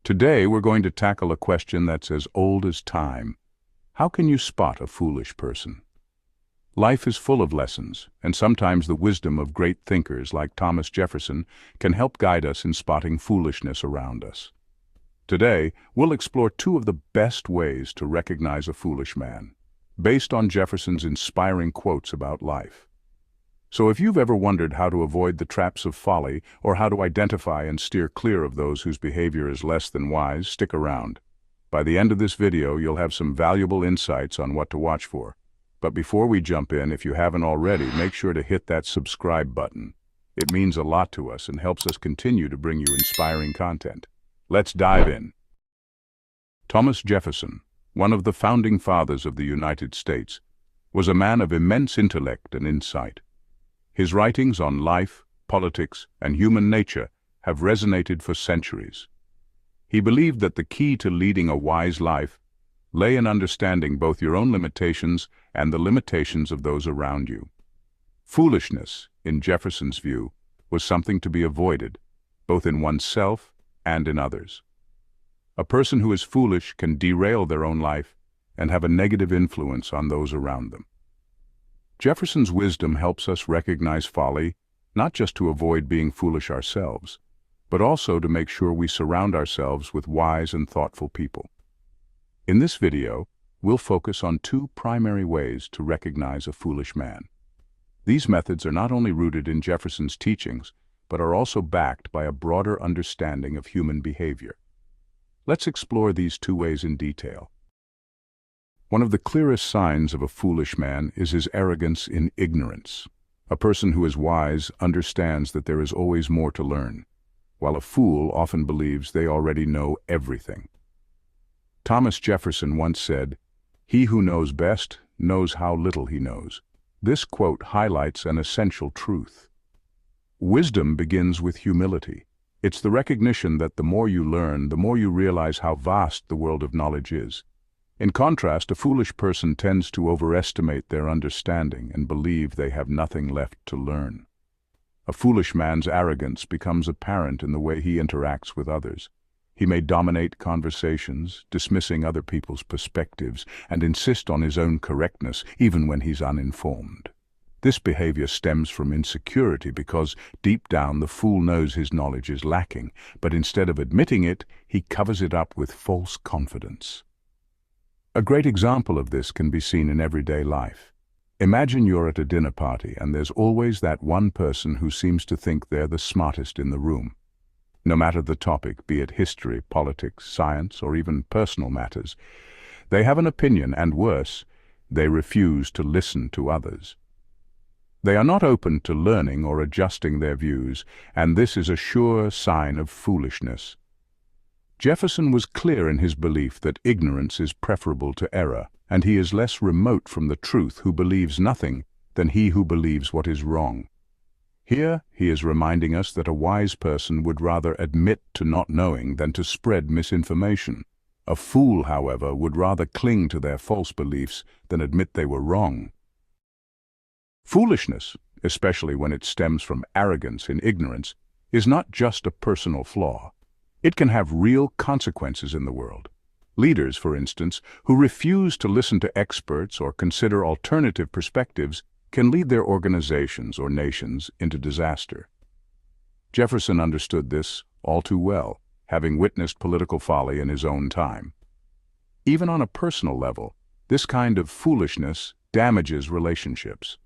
Today, we're going to tackle a question that's as old as time. How can you spot a foolish person? Life is full of lessons, and sometimes the wisdom of great thinkers like Thomas Jefferson can help guide us in spotting foolishness around us. Today, we'll explore two of the best ways to recognize a foolish man, based on Jefferson's inspiring quotes about life. So if you've ever wondered how to avoid the traps of folly, or how to identify and steer clear of those whose behavior is less than wise, stick around. By the end of this video, you'll have some valuable insights on what to watch for. But before we jump in, if you haven't already, make sure to hit that subscribe button. It means a lot to us and helps us continue to bring you inspiring content. Let's dive in. Thomas Jefferson, one of the founding fathers of the United States, was a man of immense intellect and insight. His writings on life, politics, and human nature have resonated for centuries. He believed that the key to leading a wise life lay in understanding both your own limitations and the limitations of those around you. Foolishness, in Jefferson's view, was something to be avoided, both in oneself and in others. A person who is foolish can derail their own life and have a negative influence on those around them. Jefferson's wisdom helps us recognize folly, not just to avoid being foolish ourselves, but also to make sure we surround ourselves with wise and thoughtful people. In this video, we'll focus on two primary ways to recognize a foolish man. These methods are not only rooted in Jefferson's teachings, but are also backed by a broader understanding of human behavior. Let's explore these two ways in detail. One of the clearest signs of a foolish man is his arrogance in ignorance. A person who is wise understands that there is always more to learn, while a fool often believes they already know everything. Thomas Jefferson once said, "He who knows best knows how little he knows." This quote highlights an essential truth. Wisdom begins with humility. It's the recognition that the more you learn, the more you realize how vast the world of knowledge is. In contrast, a foolish person tends to overestimate their understanding and believe they have nothing left to learn. A foolish man's arrogance becomes apparent in the way he interacts with others. He may dominate conversations, dismissing other people's perspectives, and insist on his own correctness, even when he's uninformed. This behavior stems from insecurity because, deep down, the fool knows his knowledge is lacking, but instead of admitting it, he covers it up with false confidence. A great example of this can be seen in everyday life. Imagine you're at a dinner party and there's always that one person who seems to think they're the smartest in the room. No matter the topic, be it history, politics, science, or even personal matters, they have an opinion and worse, they refuse to listen to others. They are not open to learning or adjusting their views, and this is a sure sign of foolishness. Jefferson was clear in his belief that ignorance is preferable to error, and he is less remote from the truth who believes nothing than he who believes what is wrong. Here, he is reminding us that a wise person would rather admit to not knowing than to spread misinformation. A fool, however, would rather cling to their false beliefs than admit they were wrong. Foolishness, especially when it stems from arrogance and ignorance, is not just a personal flaw. It can have real consequences in the world. Leaders, for instance, who refuse to listen to experts or consider alternative perspectives can lead their organizations or nations into disaster. Jefferson understood this all too well, having witnessed political folly in his own time. Even on a personal level, this kind of foolishness damages relationships.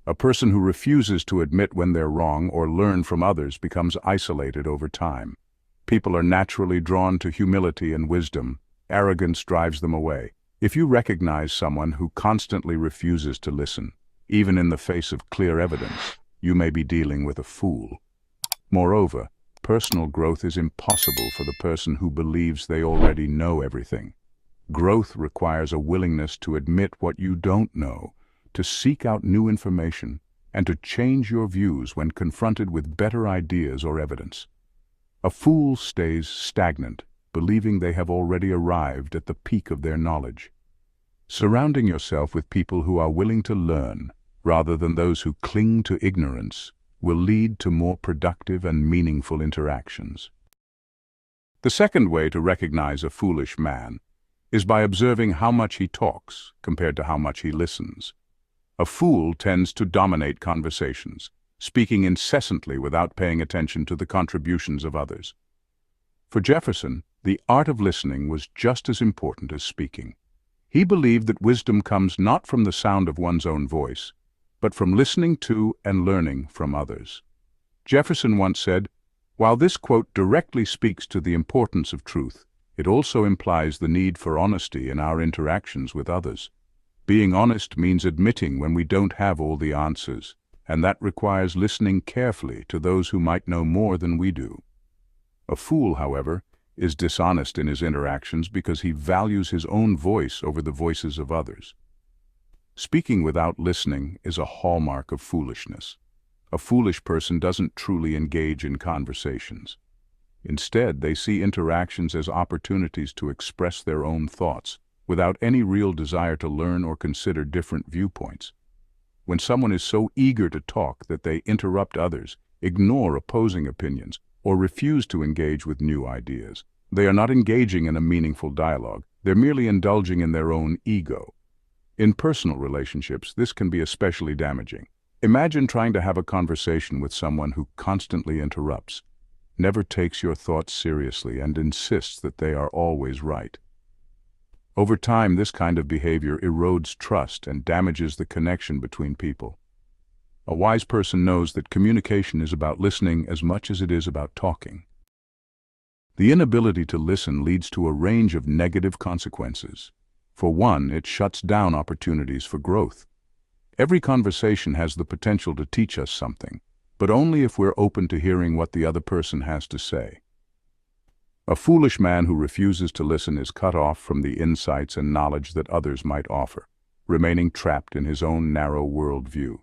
A person who refuses to admit when they're wrong or learn from others becomes isolated over time. People are naturally drawn to humility and wisdom. Arrogance drives them away. If you recognize someone who constantly refuses to listen, even in the face of clear evidence, you may be dealing with a fool. Moreover, personal growth is impossible for the person who believes they already know everything. Growth requires a willingness to admit what you don't know, to seek out new information, and to change your views when confronted with better ideas or evidence. A fool stays stagnant, believing they have already arrived at the peak of their knowledge. Surrounding yourself with people who are willing to learn, rather than those who cling to ignorance, will lead to more productive and meaningful interactions. The second way to recognize a foolish man is by observing how much he talks compared to how much he listens. A fool tends to dominate conversations, speaking incessantly without paying attention to the contributions of others. For Jefferson, the art of listening was just as important as speaking. He believed that wisdom comes not from the sound of one's own voice, but from listening to and learning from others. Jefferson once said, "While this quote directly speaks to the importance of truth, it also implies the need for honesty in our interactions with others. Being honest means admitting when we don't have all the answers, and that requires listening carefully to those who might know more than we do." A fool, however, is dishonest in his interactions because he values his own voice over the voices of others. Speaking without listening is a hallmark of foolishness. A foolish person doesn't truly engage in conversations. Instead, they see interactions as opportunities to express their own thoughts, without any real desire to learn or consider different viewpoints. When someone is so eager to talk that they interrupt others, ignore opposing opinions, or refuse to engage with new ideas, they are not engaging in a meaningful dialogue. They're merely indulging in their own ego. In personal relationships, this can be especially damaging. Imagine trying to have a conversation with someone who constantly interrupts, never takes your thoughts seriously, and insists that they are always right. Over time, this kind of behavior erodes trust and damages the connection between people. A wise person knows that communication is about listening as much as it is about talking. The inability to listen leads to a range of negative consequences. For one, it shuts down opportunities for growth. Every conversation has the potential to teach us something, but only if we're open to hearing what the other person has to say. A foolish man who refuses to listen is cut off from the insights and knowledge that others might offer, remaining trapped in his own narrow worldview.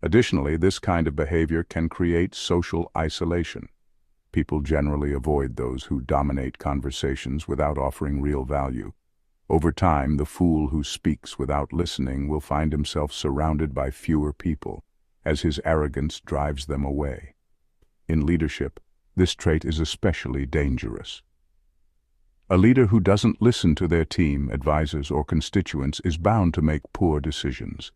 Additionally, this kind of behavior can create social isolation. People generally avoid those who dominate conversations without offering real value. Over time, the fool who speaks without listening will find himself surrounded by fewer people, as his arrogance drives them away. In leadership, this trait is especially dangerous. A leader who doesn't listen to their team, advisors, or constituents is bound to make poor decisions.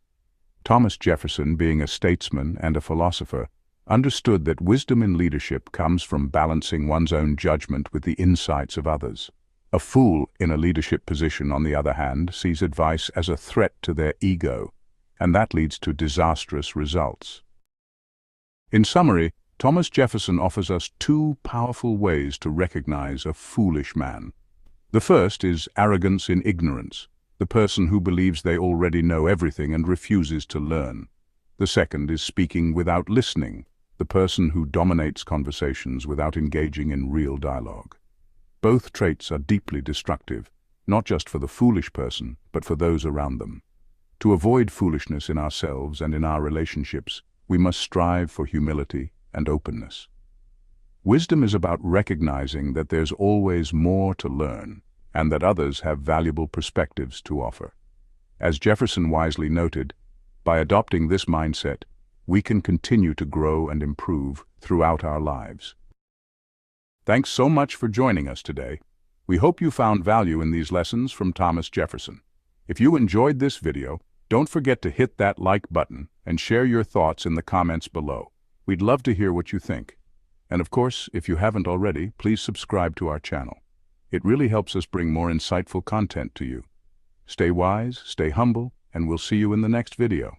Thomas Jefferson, being a statesman and a philosopher, understood that wisdom in leadership comes from balancing one's own judgment with the insights of others. A fool in a leadership position, on the other hand, sees advice as a threat to their ego, and that leads to disastrous results. In summary, Thomas Jefferson offers us two powerful ways to recognize a foolish man. The first is arrogance in ignorance, the person who believes they already know everything and refuses to learn. The second is speaking without listening, the person who dominates conversations without engaging in real dialogue. Both traits are deeply destructive, not just for the foolish person, but for those around them. To avoid foolishness in ourselves and in our relationships, we must strive for humility and openness. Wisdom is about recognizing that there's always more to learn, and that others have valuable perspectives to offer. As Jefferson wisely noted, by adopting this mindset, we can continue to grow and improve throughout our lives. Thanks so much for joining us today. We hope you found value in these lessons from Thomas Jefferson. If you enjoyed this video, don't forget to hit that like button and share your thoughts in the comments below. We'd love to hear what you think. And of course, if you haven't already, please subscribe to our channel. It really helps us bring more insightful content to you. Stay wise, stay humble, and we'll see you in the next video.